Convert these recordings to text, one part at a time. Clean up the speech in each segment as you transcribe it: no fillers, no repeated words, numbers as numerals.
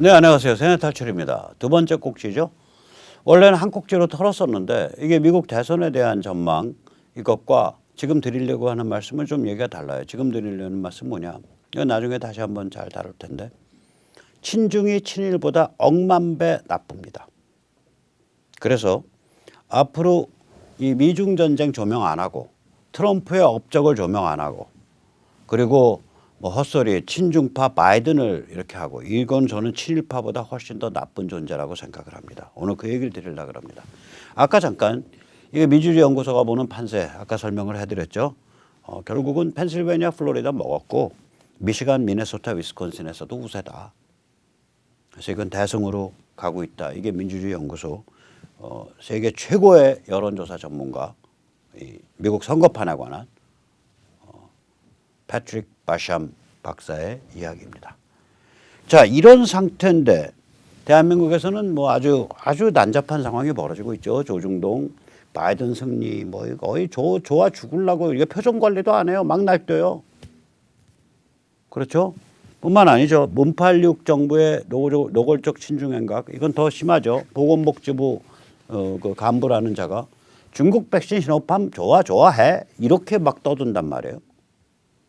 네, 안녕하세요. 세뇌탈출입니다. 두 번째 꼭지죠. 원래는 한 꼭지로 털었었는데 이게 미국 대선에 대한 전망 이것과 지금 드리려고 하는 말씀은 좀 얘기가 달라요. 지금 드리려는 말씀은 뭐냐. 이건 나중에 다시 한번 잘 다룰 텐데 친중이 친일보다 억만 배 나쁩니다. 그래서 앞으로 이 미중 전쟁 조명 안 하고 트럼프의 업적을 조명 안 하고 그리고 뭐 헛소리 친중파 바이든을 이렇게 하고 이건 저는 친일파보다 훨씬 더 나쁜 존재라고 생각을 합니다. 오늘 그 얘기를 드리려고 합니다. 아까 잠깐 이게 미주리 연구소가 보는 판세 아까 설명을 해드렸죠. 결국은 펜실베니아, 플로리다 먹었고 미시간, 미네소타, 위스콘신에서도 우세다. 그래서 이건 대승으로 가고 있다. 이게 민주주의 연구소 세계 최고의 여론조사 전문가 미국 선거판에 관한 패트릭 바샴 박사의 이야기입니다. 자, 이런 상태인데 대한민국에서는 뭐 아주 난잡한 상황이 벌어지고 있죠. 조중동, 바이든 승리, 뭐 거의 좋아 죽으려고 이게 표정 관리도 안 해요. 막 날뛰어요. 그렇죠? 뿐만 아니죠. 문팔육 정부의 노골적 친중 행각 이건 더 심하죠. 보건복지부 그 간부라는 자가 중국 백신 신호팜 좋아해 이렇게 막 떠든단 말이에요.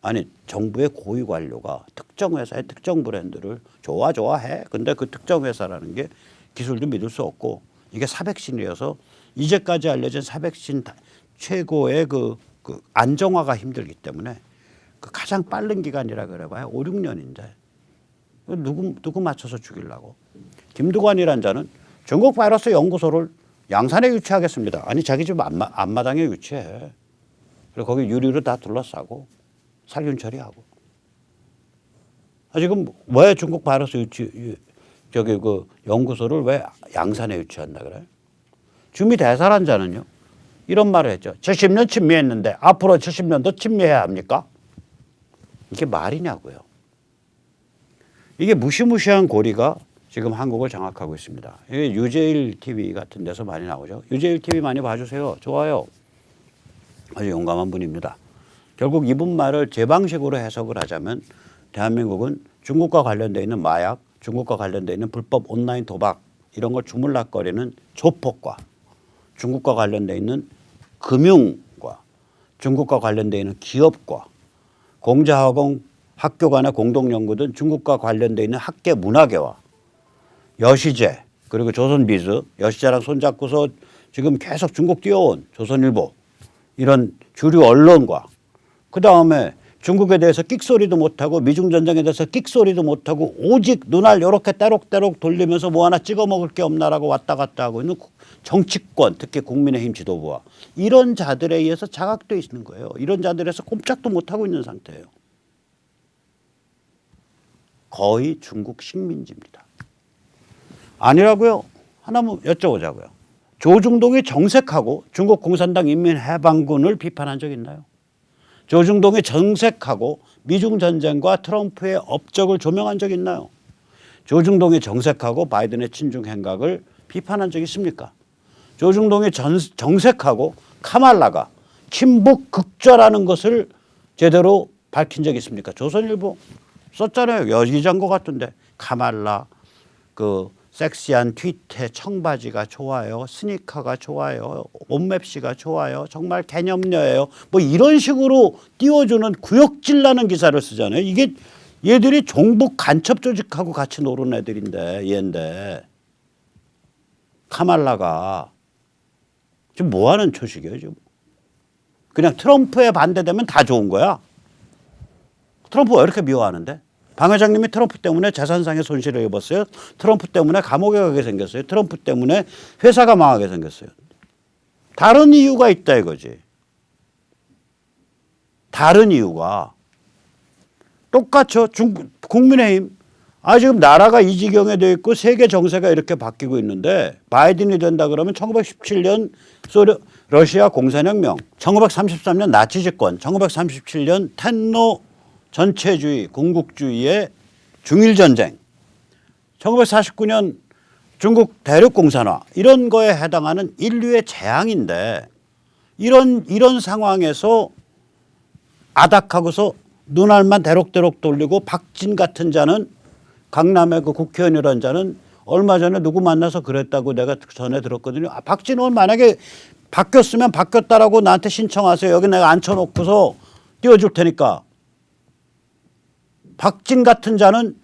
아니 정부의 고위 관료가 특정 회사의 특정 브랜드를 좋아해. 근데 그 특정 회사라는 게 기술도 믿을 수 없고 이게 사백신이어서 이제까지 알려진 사백신 최고의 그 안정화가 힘들기 때문에 그 가장 빠른 기간이라 그래봐야 5, 6년인데 누구 맞춰서 죽이려고. 김두관이란 자는 중국 바이러스 연구소를 양산에 유치하겠습니다. 아니 자기 집 앞마당에 유치해. 그리고 거기 유리로 다 둘러싸고 살균 처리하고. 지금 왜 중국 바이러스 그 연구소를 왜 양산에 유치한다 그래? 주미 대사란 자는요 이런 말을 했죠. 70년 침미했는데 앞으로 70년도 침미해야 합니까? 이게 말이냐고요. 이게 무시무시한 고리가 지금 한국을 장악하고 있습니다. 이게 유재일 TV 같은 데서 많이 나오죠. 유재일 TV 많이 봐주세요. 좋아요. 아주 용감한 분입니다. 결국 이분 말을 제 방식으로 해석을 하자면 대한민국은 중국과 관련되어 있는 마약, 중국과 관련되어 있는 불법 온라인 도박 이런 걸 주물락거리는 조폭과 중국과 관련되어 있는 금융과 중국과 관련되어 있는 기업과 공자학원 학교 간의 공동연구든 중국과 관련되어 있는 학계 문화계와 여시제 그리고 조선비즈 여시제랑 손잡고서 지금 계속 중국 뛰어온 조선일보 이런 주류 언론과 그다음에 중국에 대해서 끽소리도 못하고 미중전쟁에 대해서 끽소리도 못하고 오직 눈알 이렇게 떼록떼록 돌리면서 뭐 하나 찍어 먹을 게 없나라고 왔다 갔다 하고 있는 정치권 특히 국민의힘 지도부와 이런 자들에 의해서 장악되어 있는 거예요. 이런 자들에서 꼼짝도 못하고 있는 상태예요. 거의 중국 식민지입니다. 아니라고요? 하나만 여쭤보자고요. 조중동이 정색하고 중국 공산당 인민해방군을 비판한 적 있나요? 조중동이 정색하고 미중 전쟁과 트럼프의 업적을 조명한 적 있나요? 조중동이 정색하고 바이든의 친중 행각을 비판한 적 있습니까? 조중동이 정색하고 카말라가 친북 극좌라는 것을 제대로 밝힌 적 있습니까? 조선일보 썼잖아요. 여기자인 것 같은데 카말라 그 섹시한 tweet에 청바지가 좋아요. 스니커가 좋아요. 옷맵시가 좋아요. 정말 개념녀예요. 뭐 이런 식으로 띄워주는 구역질 나는 기사를 쓰잖아요. 이게 얘들이 종북 간첩 조직하고 같이 노는 애들인데 얘인데 카말라가 지금 뭐 하는 초식이에요 지금. 그냥 트럼프에 반대되면 다 좋은 거야. 트럼프 왜 이렇게 미워하는데? 방 회장님이 트럼프 때문에 재산상의 손실을 입었어요. 트럼프 때문에 감옥에 가게 생겼어요. 트럼프 때문에 회사가 망하게 생겼어요. 다른 이유가 있다 이거지. 다른 이유가 똑같죠. 국민의힘. 지금 나라가 이 지경에 되어 있고 세계 정세가 이렇게 바뀌고 있는데 바이든이 된다 그러면 1917년 러시아 공산혁명, 1933년 나치 집권, 1937년 텐노 전체주의, 군국주의의 중일전쟁, 1949년 중국 대륙공산화 이런 거에 해당하는 인류의 재앙인데 이런 상황에서 아닥하고서 눈알만 대록대록 돌리고 박진 같은 자는 강남의 그 국회의원이라는 자는 얼마 전에 누구 만나서 그랬다고 내가 전에 들었거든요. 아, 박진원 만약에 바뀌었으면 바뀌었다라고 나한테 신청하세요. 여기 내가 앉혀놓고서 띄워줄 테니까. 박진 같은 자는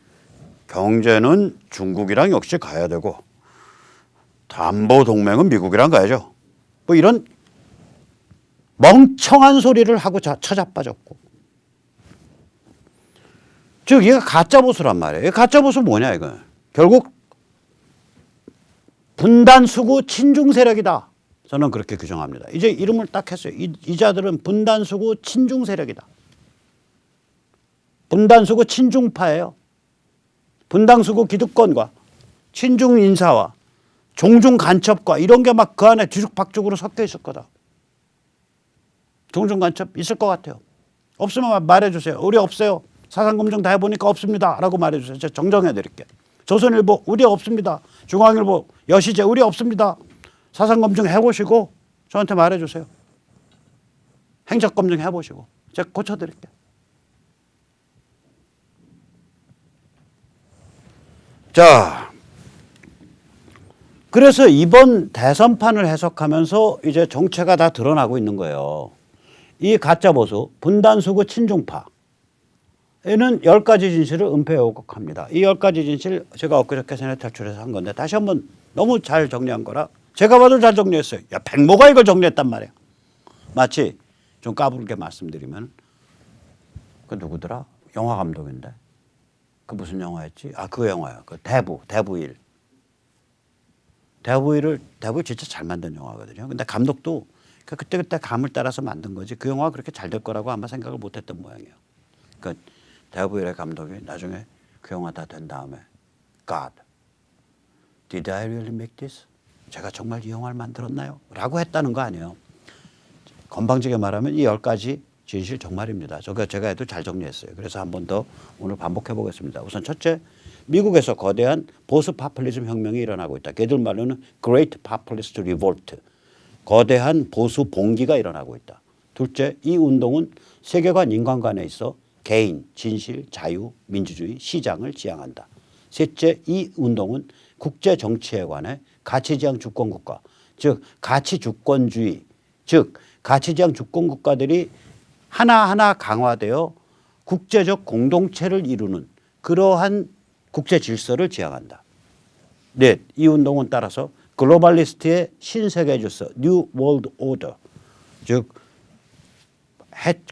경제는 중국이랑 역시 가야 되고 담보 동맹은 미국이랑 가야죠. 뭐 이런 멍청한 소리를 하고 처자빠졌고. 즉 이거 가짜 보수란 말이에요. 가짜 보수 뭐냐 이거. 결국 분단수구 친중 세력이다. 저는 그렇게 규정합니다. 이제 이름을 딱 했어요. 이 자들은 분단수구 친중 세력이다. 분단수구 친중파예요. 분단수구 기득권과 친중 인사와 종중 간첩과 이런 게 막 그 안에 뒤죽박죽으로 섞여 있을 거다. 종중 간첩 있을 것 같아요. 없으면 말해주세요. 우리 없어요. 사상검증 다 해보니까 없습니다. 라고 말해주세요. 제가 정정해드릴게요. 조선일보 우리 없습니다. 중앙일보 여시제 우리 없습니다. 사상검증 해보시고 저한테 말해주세요. 행적검증 해보시고 제가 고쳐드릴게요. 자, 그래서 이번 대선판을 해석하면서 이제 정체가 다 드러나고 있는 거예요. 이 가짜 보수 분단수구 친중파 에는 10가지 진실을 은폐오곡합니다. 이 10가지 진실 제가 엊그저께 전에 탈출해서 한 건데 다시 한번 너무 잘 정리한 거라 제가 봐도 잘 정리했어요. 야, 백모가 이걸 정리했단 말이야. 마치 좀 까불게 말씀드리면 그 누구더라? 영화 감독인데 그 무슨 영화였지? 아, 그 영화야. 그 대부일. 대부일 진짜 잘 만든 영화거든요. 근데 감독도 그때그때 감을 따라서 만든 거지 그 영화가 그렇게 잘 될 거라고 아마 생각을 못했던 모양이에요. 그러니까 대부일의 감독이 나중에 그 영화 다 된 다음에 God, did I really make this? 제가 정말 이 영화를 만들었나요? 라고 했다는 거 아니에요. 건방지게 말하면 이 10가지 진실 정말입니다. 제가 해도 잘 정리했어요. 그래서 한 번 더 오늘 반복해 보겠습니다. 우선 첫째, 미국에서 거대한 보수 파퓰리즘 혁명이 일어나고 있다. 걔들 말로는 Great Populist Revolt, 거대한 보수 봉기가 일어나고 있다. 둘째, 이 운동은 세계관 인간관에 있어 개인, 진실, 자유, 민주주의, 시장을 지향한다. 셋째, 이 운동은 국제 정치에 관해 가치지향 주권국가, 즉 가치 주권주의, 즉 가치지향 주권국가들이 하나하나 강화되어 국제적 공동체를 이루는 그러한 국제 질서를 지향한다. 넷, 이 운동은 따라서 글로벌리스트의 신세계 질서, New World Order, 즉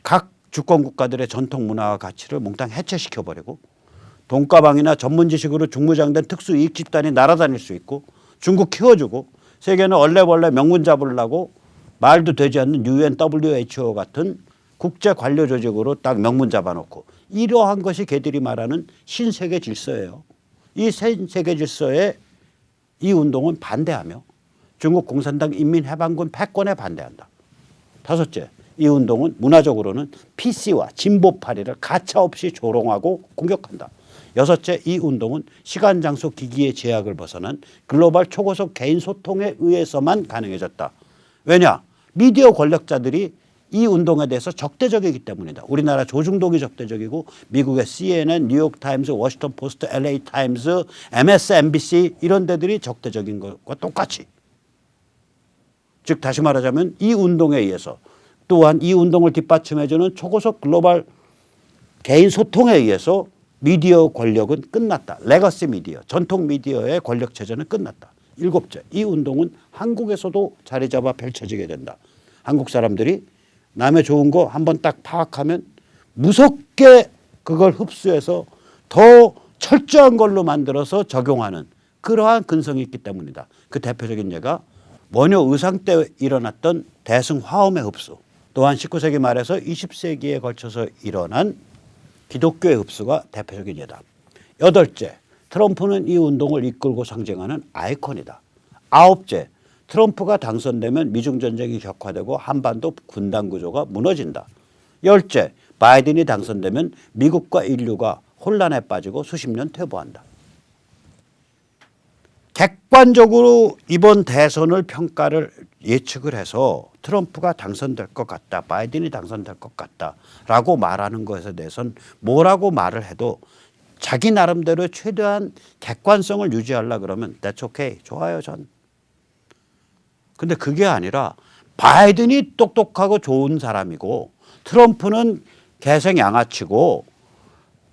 각 주권 국가들의 전통 문화와 가치를 몽땅 해체시켜버리고 돈가방이나 전문 지식으로 중무장된 특수 이익 집단이 날아다닐 수 있고 중국 키워주고 세계는 얼레벌레 명분 잡으려고 말도 되지 않는 UN, WHO 같은 국제 관료 조직으로 딱 명분 잡아놓고 이러한 것이 걔들이 말하는 신세계 질서예요. 이 신세계 질서에 이 운동은 반대하며 중국 공산당 인민해방군 패권에 반대한다. 다섯째, 이 운동은 문화적으로는 PC와 진보파리를 가차없이 조롱하고 공격한다. 여섯째, 이 운동은 시간, 장소, 기기의 제약을 벗어난 글로벌 초고속 개인 소통에 의해서만 가능해졌다. 왜냐? 미디어 권력자들이 이 운동에 대해서 적대적이기 때문이다. 우리나라 조중동이 적대적이고 미국의 CNN, 뉴욕타임스, 워싱턴 포스트, LA 타임스, MSNBC 이런 데들이 적대적인 것과 똑같이. 즉 다시 말하자면 이 운동에 의해서 또한 이 운동을 뒷받침해주는 초고속 글로벌 개인 소통에 의해서 미디어 권력은 끝났다. 레거시 미디어, 전통 미디어의 권력 체제는 끝났다. 일곱째, 이 운동은 한국에서도 자리 잡아 펼쳐지게 된다. 한국 사람들이 남의 좋은 거 한번 딱 파악하면 무섭게 그걸 흡수해서 더 철저한 걸로 만들어서 적용하는 그러한 근성이 있기 때문이다. 그 대표적인 예가 원효 의상 때 일어났던 대승화엄의 흡수, 또한 19세기 말에서 20세기에 걸쳐서 일어난 기독교의 흡수가 대표적인 예다. 여덟째, 트럼프는 이 운동을 이끌고 상징하는 아이콘이다. 아홉째, 트럼프가 당선되면 미중전쟁이 격화되고 한반도 군단 구조가 무너진다. 열째, 바이든이 당선되면 미국과 인류가 혼란에 빠지고 수십 년 퇴보한다. 객관적으로 이번 대선을 평가를 예측을 해서 트럼프가 당선될 것 같다, 바이든이 당선될 것 같다라고 말하는 것에 대해서는 뭐라고 말을 해도 자기 나름대로 최대한 객관성을 유지하려 그러면 that's okay. 좋아요, 전. 근데 그게 아니라 바이든이 똑똑하고 좋은 사람이고 트럼프는 개생 양아치고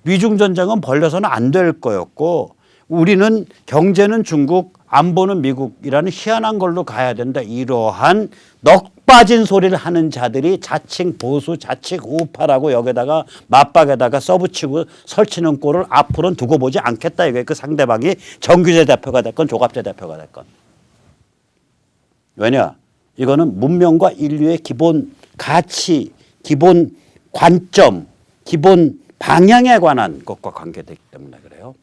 미중 전쟁은 벌려서는 안 될 거였고 우리는 경제는 중국, 안보는 미국이라는 희한한 걸로 가야 된다. 이러한 넋 빠진 소리를 하는 자들이 자칭 보수, 자칭 우파라고 여기다가 맞박에다가 써붙이고 설치는 꼴을 앞으로는 두고 보지 않겠다. 이게 그 상대방이 정규재 대표가 됐건 조갑재 대표가 됐건. 왜냐? 이거는 문명과 인류의 기본 가치, 기본 관점, 기본 방향에 관한 것과 관계되기 때문에 그래요.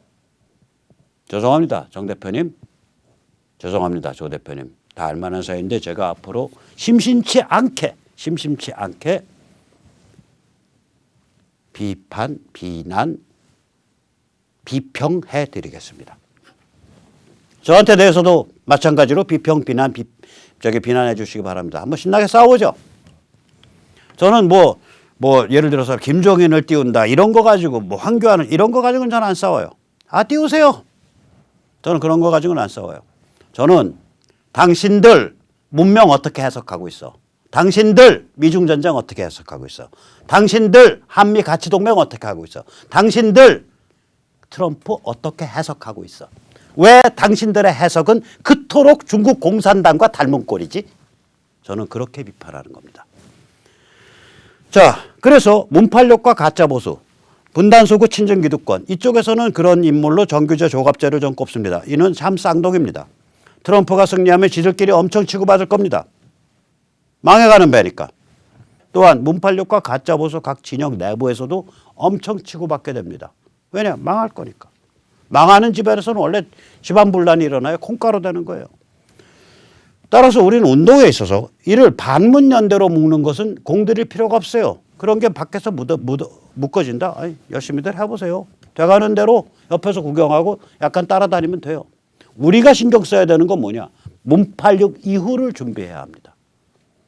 죄송합니다. 정 대표님. 죄송합니다. 조 대표님. 다 알만한 사이인데 제가 앞으로 심심치 않게 비판, 비난, 비평해 드리겠습니다. 저한테 대해서도 마찬가지로 비평, 비난, 비난해 주시기 바랍니다. 한번 신나게 싸워보죠. 저는 뭐 예를 들어서 김종인을 띄운다 이런 거 가지고 뭐 황교안을 이런 거 가지고는 저는 안 싸워요. 띄우세요. 저는 그런 거 가지고는 안 싸워요. 저는 당신들 문명 어떻게 해석하고 있어? 당신들 미중전쟁 어떻게 해석하고 있어? 당신들 한미 가치동맹 어떻게 하고 있어? 당신들 트럼프 어떻게 해석하고 있어? 왜 당신들의 해석은 그토록 중국 공산당과 닮은 꼴이지? 저는 그렇게 비판하는 겁니다. 자, 그래서 문팔력과 가짜보수, 분단소구 친정기득권 이쪽에서는 그런 인물로 정규재 조갑재를 좀 꼽습니다. 이는 참 쌍독입니다. 트럼프가 승리하면 지들끼리 엄청 치고받을 겁니다. 망해가는 배니까. 또한 문팔력과 가짜보수 각 진영 내부에서도 엄청 치고받게 됩니다. 왜냐? 망할 거니까. 망하는 집안에서는 원래 집안 분란이 일어나요. 콩가루 되는 거예요. 따라서 우리는 운동에 있어서 이를 반문연대로 묶는 것은 공들일 필요가 없어요. 그런 게 밖에서 묶어진다. 아니, 열심히들 해보세요. 돼가는 대로 옆에서 구경하고 약간 따라다니면 돼요. 우리가 신경 써야 되는 건 뭐냐. 문팔육 이후를 준비해야 합니다.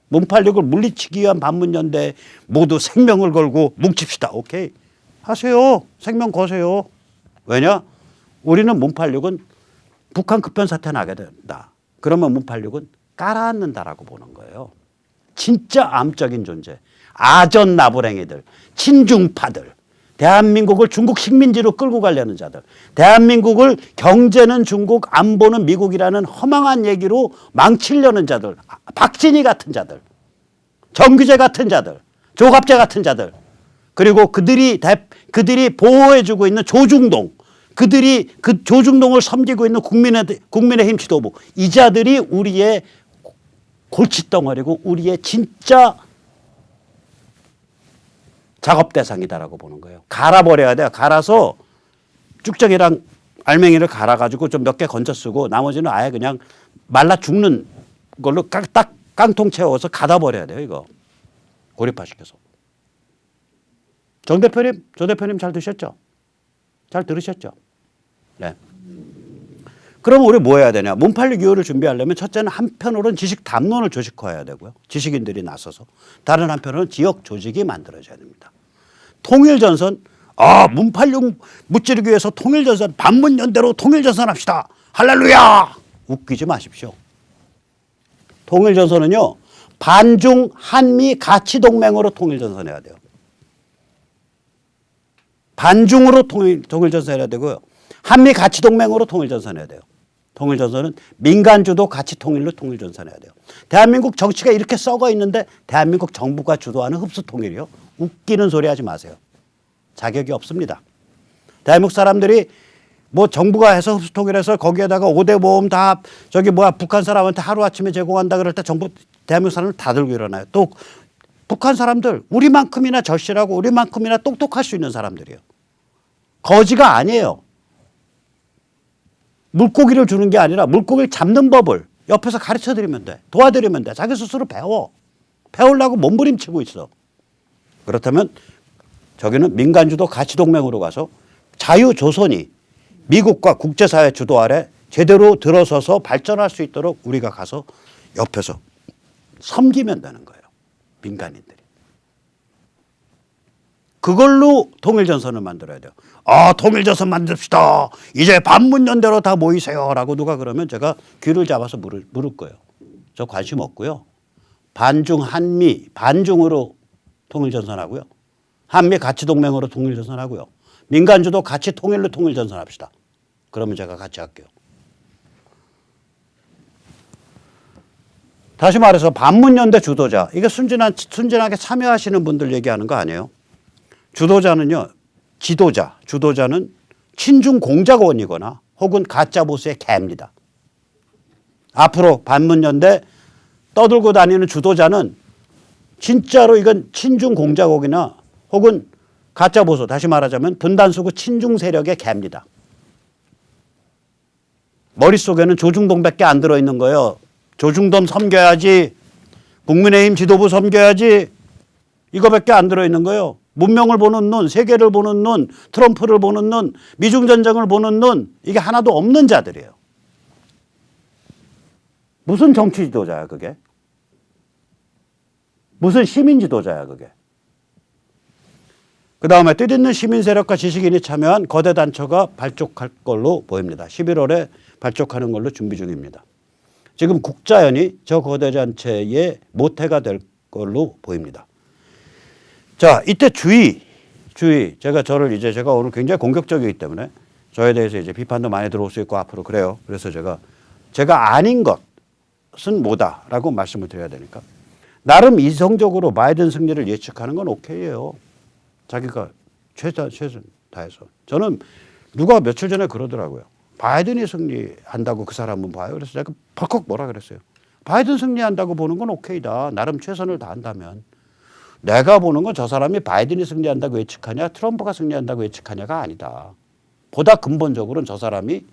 문팔육을 물리치기 위한 반문연대 모두 생명을 걸고 뭉칩시다. 오케이. 하세요. 생명 거세요. 왜냐? 우리는 문팔육은 북한 급변 사태 나게 된다. 그러면 문팔육은 깔아앉는다라고 보는 거예요. 진짜 암적인 존재. 아전나부랭이들, 친중파들, 대한민국을 중국 식민지로 끌고 가려는 자들, 대한민국을 경제는 중국, 안보는 미국이라는 허망한 얘기로 망치려는 자들, 박진희 같은 자들, 정규재 같은 자들, 조갑재 같은 자들, 그리고 그들이 보호해주고 있는 조중동, 그들이 그 조중동을 섬기고 있는 국민의힘 지도부, 이 자들이 우리의 골칫덩어리고 우리의 진짜 작업 대상이다라고 보는 거예요. 갈아버려야 돼요. 갈아서 쭉정이랑 알맹이를 갈아가지고 좀 몇 개 건져 쓰고 나머지는 아예 그냥 말라 죽는 걸로 딱 깡통 채워서 가다버려야 돼요. 이거 고립화시켜서. 정 대표님, 조 대표님 잘 드셨죠? 잘 들으셨죠? 네. 그럼 우리 뭐 해야 되냐? 문팔육 이후를 준비하려면 첫째는 한편으로는 지식 담론을 조직화해야 되고요. 지식인들이 나서서. 다른 한편으로는 지역 조직이 만들어져야 됩니다. 통일전선, 문팔육 무찌르기 위해서 통일전선, 반문연대로 통일전선 합시다. 할렐루야! 웃기지 마십시오. 통일전선은요, 반중 한미 가치동맹으로 통일전선 해야 돼요. 반중으로 통일전선 해야 되고요. 한미 가치동맹으로 통일전선 해야 돼요. 통일전선은 민간주도 가치통일로 통일전선 해야 돼요. 대한민국 정치가 이렇게 썩어 있는데 대한민국 정부가 주도하는 흡수통일이요. 웃기는 소리 하지 마세요. 자격이 없습니다. 대한민국 사람들이 뭐 정부가 해서 흡수통일해서 거기에다가 5대 보험 다 북한 사람한테 하루아침에 제공한다 그럴 때 정부 대한민국 사람을 다 들고 일어나요. 또 북한 사람들 우리만큼이나 절실하고 우리만큼이나 똑똑할 수 있는 사람들이에요. 거지가 아니에요. 물고기를 주는 게 아니라 물고기를 잡는 법을 옆에서 가르쳐드리면 돼. 도와드리면 돼. 자기 스스로 배워. 배우려고 몸부림치고 있어. 그렇다면 저기는 민간주도 가치동맹으로 가서 자유조선이 미국과 국제사회 주도 아래 제대로 들어서서 발전할 수 있도록 우리가 가서 옆에서 섬기면 되는 거예요. 민간인들이. 그걸로 통일전선을 만들어야 돼요. 아, 통일전선 만듭시다. 이제 반문연대로 다 모이세요. 라고 누가 그러면 제가 귀를 잡아서 물을 거예요. 저 관심 없고요. 반중 한미, 반중으로 통일전선하고요. 한미 가치동맹으로 통일전선하고요. 민간주도 같이 통일로 통일전선합시다. 그러면 제가 같이 할게요. 다시 말해서 반문연대 주도자. 이게 순진하게 참여하시는 분들 얘기하는 거 아니에요. 주도자는요. 주도자는 친중 공작원이거나 혹은 가짜 보수의 개입니다. 앞으로 반문연대 떠들고 다니는 주도자는 진짜로 이건 친중 공작원이나 혹은 가짜 보수, 다시 말하자면 분단수구 친중 세력의 개입니다. 머릿속에는 조중동밖에 안 들어있는 거예요. 조중동 섬겨야지, 국민의힘 지도부 섬겨야지, 이거밖에 안 들어있는 거예요. 문명을 보는 눈, 세계를 보는 눈, 트럼프를 보는 눈, 미중전쟁을 보는 눈, 이게 하나도 없는 자들이에요. 무슨 정치 지도자야 그게? 무슨 시민 지도자야 그게? 그 다음에 뜻있는 시민 세력과 지식인이 참여한 거대 단체가 발족할 걸로 보입니다. 11월에 발족하는 걸로 준비 중입니다. 지금 국자연이 저 거대 단체의 모태가 될 걸로 보입니다. 자, 이때 주의. 제가 오늘 굉장히 공격적이기 때문에 저에 대해서 이제 비판도 많이 들어올 수 있고 앞으로 그래요. 그래서 제가 아닌 것은 뭐다라고 말씀을 드려야 되니까. 나름 이성적으로 바이든 승리를 예측하는 건 오케이예요. 자기가 최선 다해서. 저는 누가 며칠 전에 그러더라고요. 바이든이 승리한다고 그 사람은 봐요. 그래서 제가 벌컥 뭐라 그랬어요. 바이든 승리한다고 보는 건 오케이다. 나름 최선을 다한다면. 내가 보는 건 저 사람이 바이든이 승리한다고 예측하냐 트럼프가 승리한다고 예측하냐가 아니다. 보다 근본적으로는 저 사람이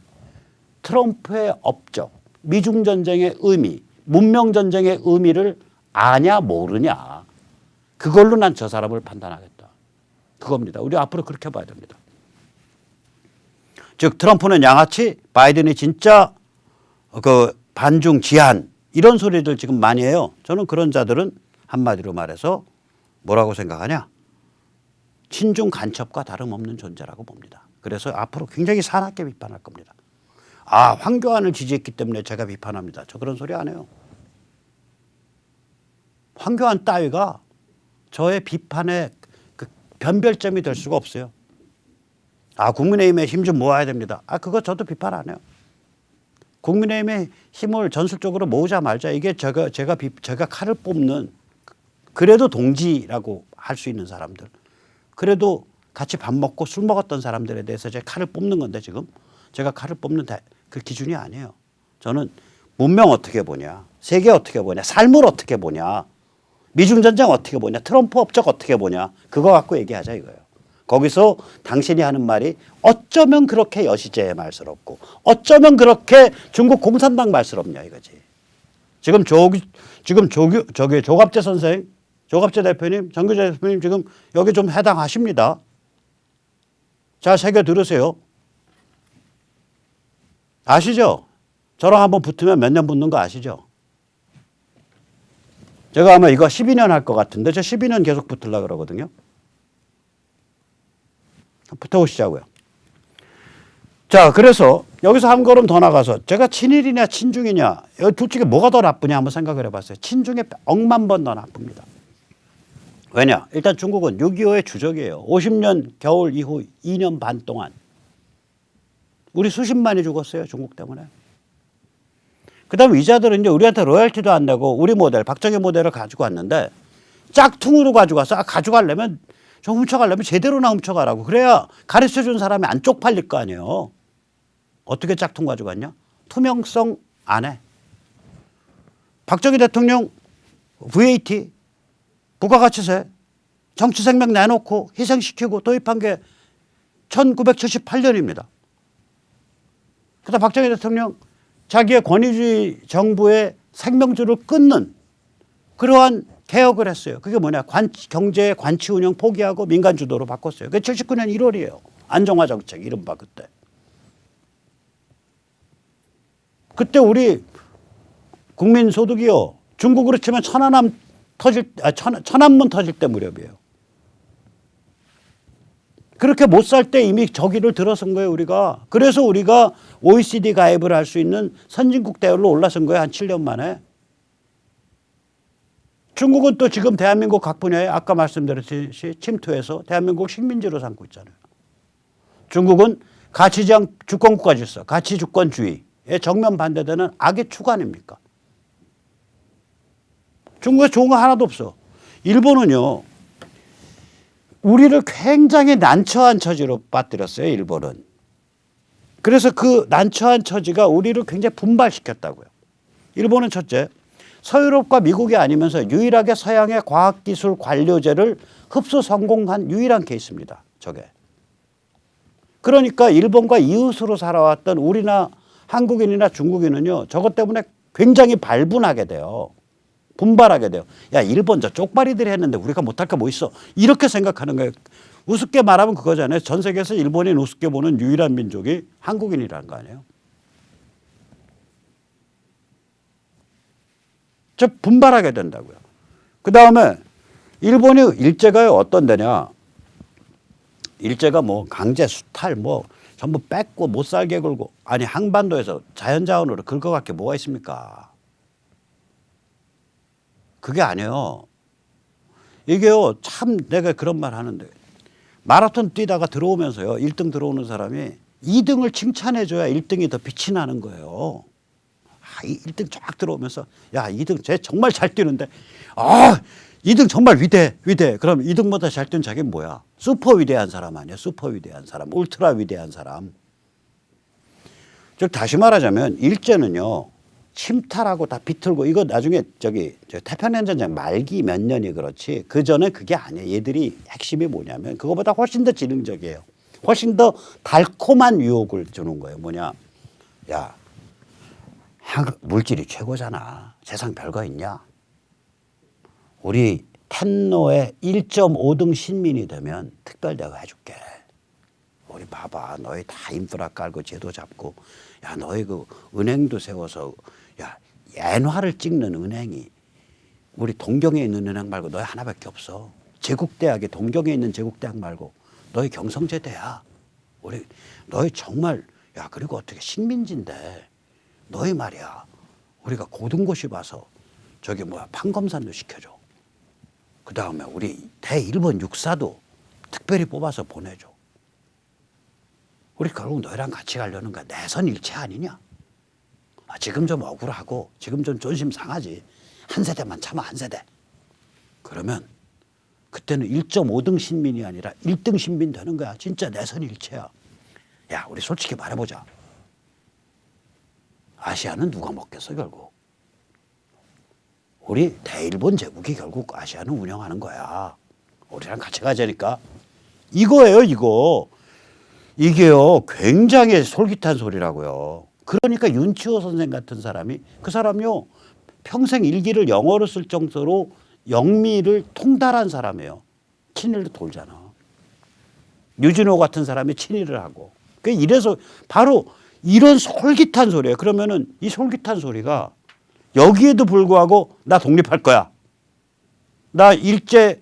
트럼프의 업적, 미중전쟁의 의미, 문명전쟁의 의미를 아냐 모르냐. 그걸로 난 저 사람을 판단하겠다. 그겁니다. 우리 앞으로 그렇게 봐야 됩니다. 즉 트럼프는 양아치, 바이든이 진짜 그 반중 지한 이런 소리들 지금 많이 해요. 저는 그런 자들은 한마디로 말해서 뭐라고 생각하냐? 친중 간첩과 다름없는 존재라고 봅니다. 그래서 앞으로 굉장히 사납게 비판할 겁니다. 아, 황교안을 지지했기 때문에 제가 비판합니다. 저 그런 소리 안 해요. 황교안 따위가 저의 비판의 그 변별점이 될 수가 없어요. 아, 국민의힘에 힘 좀 모아야 됩니다. 아, 그거 저도 비판 안 해요. 국민의힘의 힘을 전술적으로 모으자 말자 이게 제가 칼을 뽑는 그래도 동지라고 할 수 있는 사람들, 그래도 같이 밥 먹고 술 먹었던 사람들에 대해서 제가 칼을 뽑는 건데 지금 제가 칼을 뽑는 그 기준이 아니에요. 저는 문명 어떻게 보냐, 세계 어떻게 보냐, 삶을 어떻게 보냐, 미중전쟁 어떻게 보냐, 트럼프 업적 어떻게 보냐, 그거 갖고 얘기하자 이거예요. 거기서 당신이 하는 말이 어쩌면 그렇게 여시제의 말스럽고 어쩌면 그렇게 중국 공산당 말스럽냐 이거지. 지금 조갑재 선생, 조갑재 대표님, 정규재 대표님 지금 여기 좀 해당하십니다. 잘 새겨 들으세요. 아시죠? 저랑 한번 붙으면 몇 년 붙는 거 아시죠? 제가 아마 이거 12년 할 것 같은데 저 12년 계속 붙으려고 그러거든요. 붙어보시자고요. 자, 그래서 여기서 한 걸음 더 나가서 제가 친일이냐 친중이냐 여기 둘 중에 뭐가 더 나쁘냐 한번 생각을 해봤어요. 친중에 억만 번 더 나쁩니다. 왜냐? 일단 중국은 6.25의 주적이에요. 50년 겨울 이후 2년 반 동안 우리 수십만이 죽었어요. 중국 때문에. 그다음에 이 자들은 이제 우리한테 로열티도 안 내고 우리 모델, 박정희 모델을 가지고 왔는데 짝퉁으로 가지고 와서 가져가려면 좀 훔쳐가려면 제대로나 훔쳐가라고. 그래야 가르쳐준 사람이 안 쪽팔릴 거 아니에요. 어떻게 짝퉁 가져갔냐? 투명성 안 해. 박정희 대통령 VAT, 부가가치세, 정치생명 내놓고 희생시키고 도입한 게 1978년입니다. 그다음 박정희 대통령 자기의 권위주의 정부의 생명줄을 끊는 그러한 개혁을 했어요. 그게 뭐냐? 경제 관치 운영 포기하고 민간 주도로 바꿨어요. 그게 79년 1월이에요. 안정화 정책 이른바 그때. 그때 우리 국민 소득이요. 중국으로 치면 천안문 터질 때 무렵이에요. 그렇게 못 살 때 이미 저기를 들어선 거예요, 우리가. 그래서 우리가 OECD 가입을 할 수 있는 선진국 대열로 올라선 거예요, 한 7년 만에. 중국은 또 지금 대한민국 각 분야에 아까 말씀드렸듯이 침투해서 대한민국 식민지로 삼고 있잖아요. 중국은 가치지향 주권국가 질서, 가치주권주의에 정면 반대되는 악의 축 아닙니까? 중국에 좋은 거 하나도 없어. 일본은요, 우리를 굉장히 난처한 처지로 빠뜨렸어요, 일본은. 그래서 그 난처한 처지가 우리를 굉장히 분발시켰다고요. 일본은 첫째, 서유럽과 미국이 아니면서 유일하게 서양의 과학기술 관료제를 흡수 성공한 유일한 케이스입니다, 저게. 그러니까 일본과 이웃으로 살아왔던 우리나 한국인이나 중국인은요, 저것 때문에 굉장히 발분하게 돼요. 분발하게 돼요. 야, 일본 저 쪽발이들이 했는데 우리가 못할 게 뭐 있어. 이렇게 생각하는 거예요. 우습게 말하면 그거잖아요. 전 세계에서 일본인 우습게 보는 유일한 민족이 한국인이라는 거 아니에요. 저 분발하게 된다고요. 그다음에 일본이 일제가 어떤 데냐. 일제가 뭐 강제 수탈 뭐 전부 뺏고 못 살게 굴고, 아니 한반도에서 자연자원으로 긁어갈 게 뭐가 있습니까? 그게 아니에요. 이게요, 참 내가 그런 말 하는데, 마라톤 뛰다가 들어오면서요, 1등 들어오는 사람이 2등을 칭찬해줘야 1등이 더 빛이 나는 거예요. 1등 쫙 들어오면서, 야, 2등 쟤 정말 잘 뛰는데, 2등 정말 위대해. 그럼 2등보다 잘 뛰는 자기는 뭐야? 슈퍼 위대한 사람 아니야? 슈퍼 위대한 사람, 울트라 위대한 사람. 즉 다시 말하자면 일제는요, 침탈하고 다 비틀고, 이거 나중에 태평양 전쟁 말기 몇 년이 그렇지, 그 전에 그게 아니에요. 얘들이 핵심이 뭐냐면 그거보다 훨씬 더 지능적이에요. 훨씬 더 달콤한 유혹을 주는 거예요. 뭐냐? 야, 물질이 최고잖아. 세상 별거 있냐? 우리 텐노의 1.5등 신민이 되면 특별대우 해줄게. 우리 봐봐, 너희 다 인프라 깔고 제도 잡고, 야, 너희 그 은행도 세워서, 야, 엔화를 찍는 은행이 우리 동경에 있는 은행 말고 너희 하나밖에 없어. 제국대학에, 동경에 있는 제국대학 말고 너희 경성제대야. 우리 너희 정말, 야, 그리고 어떻게 식민지인데 너희 말이야, 우리가 고등고시 봐서 저기 뭐야 판검산도 시켜줘. 그 다음에 우리 대일본 육사도 특별히 뽑아서 보내줘. 우리 결국 너희랑 같이 가려는 거야. 내선 일체 아니냐? 지금 좀 억울하고 지금 좀 존심 상하지. 한 세대만 참아, 한 세대. 그러면 그때는 1.5등 신민이 아니라 1등 신민 되는 거야. 진짜 내선 일체야. 야, 우리 솔직히 말해보자. 아시아는 누가 먹겠어 결국? 우리 대일본 제국이 결국 아시아는 운영하는 거야. 우리랑 같이 가자니까. 이거예요, 이거. 이게요, 굉장히 솔깃한 소리라고요. 그러니까 윤치호 선생 같은 사람이, 그 사람요, 평생 일기를 영어로 쓸 정도로 영미를 통달한 사람이에요. 친일도 돌잖아. 유진호 같은 사람이 친일을 하고. 이래서 바로 이런 솔깃한 소리예요. 그러면은 이 솔깃한 소리가 여기에도 불구하고 나 독립할 거야. 나 일제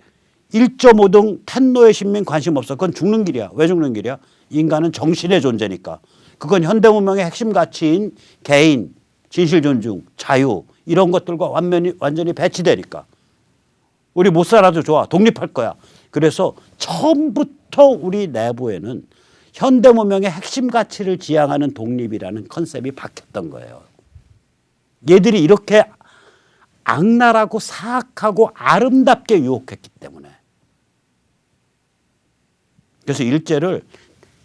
1.5등 텐노의 신민 관심 없어. 그건 죽는 길이야. 왜 죽는 길이야? 인간은 정신의 존재니까. 그건 현대문명의 핵심 가치인 개인, 진실 존중, 자유 이런 것들과 완전히 배치되니까. 우리 못 살아도 좋아. 독립할 거야. 그래서 처음부터 우리 내부에는 현대문명의 핵심 가치를 지향하는 독립이라는 컨셉이 박혔던 거예요. 얘들이 이렇게 악랄하고 사악하고 아름답게 유혹했기 때문에. 그래서 일제를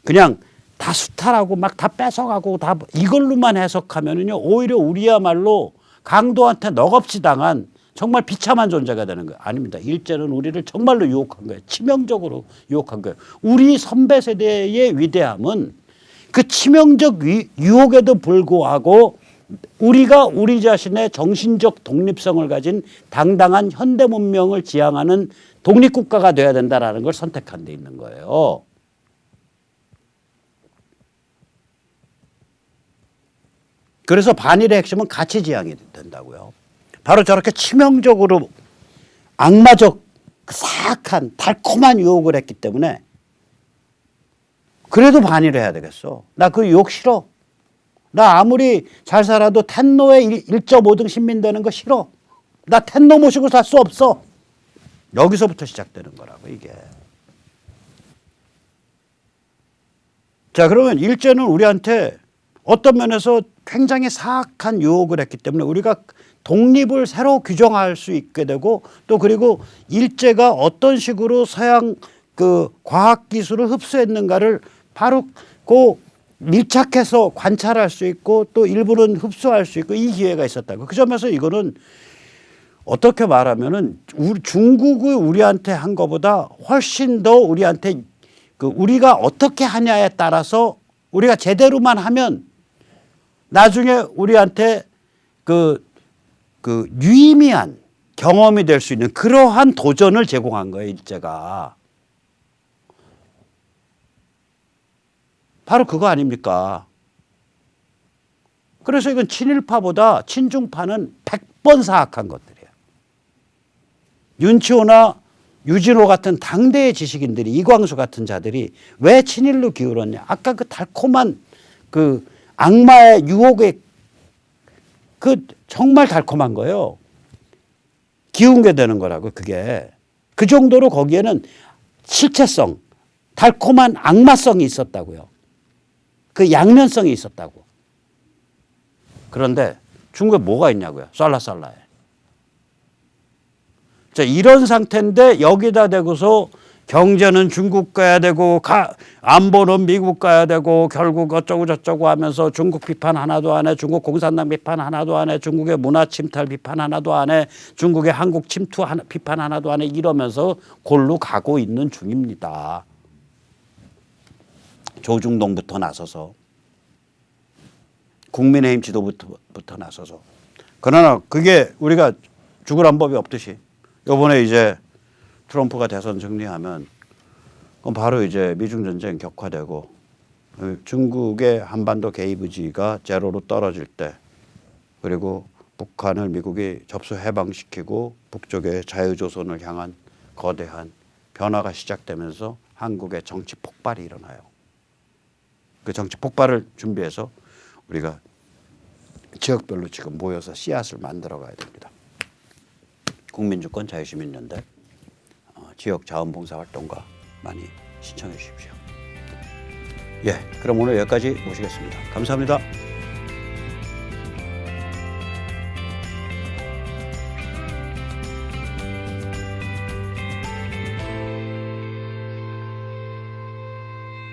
그냥 다 수탈하고 막 다 뺏어가고 다 이걸로만 해석하면은요, 오히려 우리야말로 강도한테 넋없이 당한 정말 비참한 존재가 되는 거예요. 아닙니다. 일제는 우리를 정말로 유혹한 거예요. 치명적으로 유혹한 거예요. 우리 선배 세대의 위대함은 그 치명적 유혹에도 불구하고 우리가 우리 자신의 정신적 독립성을 가진 당당한 현대 문명을 지향하는 독립국가가 되어야 된다는 걸 선택한 데 있는 거예요. 그래서 반일의 핵심은 가치 지향이 된다고요. 바로 저렇게 치명적으로 악마적 사악한 달콤한 유혹을 했기 때문에 그래도 반일을 해야 되겠어. 나 그 욕 싫어. 나 아무리 잘 살아도 텐노에 1.5등 신민 되는 거 싫어. 나 텐노 모시고 살 수 없어. 여기서부터 시작되는 거라고 이게. 자, 그러면 일제는 우리한테 어떤 면에서 굉장히 사악한 유혹을 했기 때문에 우리가 독립을 새로 규정할 수 있게 되고 또 그리고 일제가 어떤 식으로 서양 그 과학 기술을 흡수했는가를 바로 그 밀착해서 관찰할 수 있고 또 일부는 흡수할 수 있고 이 기회가 있었다고. 그 점에서 이거는 어떻게 말하면은 중국이 우리한테 한 것보다 훨씬 더 우리한테 그 우리가 어떻게 하냐에 따라서 우리가 제대로만 하면 나중에 우리한테 그 유의미한 경험이 될 수 있는 그러한 도전을 제공한 거예요, 일제가. 바로 그거 아닙니까? 그래서 이건 친일파보다 친중파는 100번 사악한 것들이에요. 윤치호나 유진호 같은 당대의 지식인들이 이광수 같은 자들이 왜 친일로 기울었냐. 아까 그 달콤한 그 악마의 유혹에 그 정말 달콤한 거예요. 기운 게 되는 거라고 그게. 그 정도로 거기에는 실체성, 달콤한 악마성이 있었다고요. 그 양면성이 있었다고. 그런데 중국에 뭐가 있냐고요. 쌀라쌀라해. 자, 이런 상태인데 여기다 대고서 경제는 중국 가야 되고 안보는 미국 가야 되고 결국 어쩌고 저쩌고 하면서 중국 비판 하나도 안 해. 중국 공산당 비판 하나도 안 해. 중국의 문화 침탈 비판 하나도 안 해. 중국의 한국 침투 비판 하나도 안 해. 이러면서 골로 가고 있는 중입니다. 조중동부터 나서서 국민의힘 지도부터 나서서. 그러나 그게 우리가 죽으란 법이 없듯이 이번에 이제 트럼프가 대선 승리하면 그럼 바로 이제 미중 전쟁 격화되고 중국의 한반도 개입 의지가 제로로 떨어질 때 그리고 북한을 미국이 접수 해방시키고 북쪽의 자유조선을 향한 거대한 변화가 시작되면서 한국의 정치 폭발이 일어나요. 그 정치 폭발을 준비해서 우리가 지역별로 지금 모여서 씨앗을 만들어 가야 됩니다. 국민주권 자유시민연대 지역 자원봉사활동가 많이 신청해 주십시오. 예, 그럼 오늘 여기까지 모시겠습니다. 감사합니다.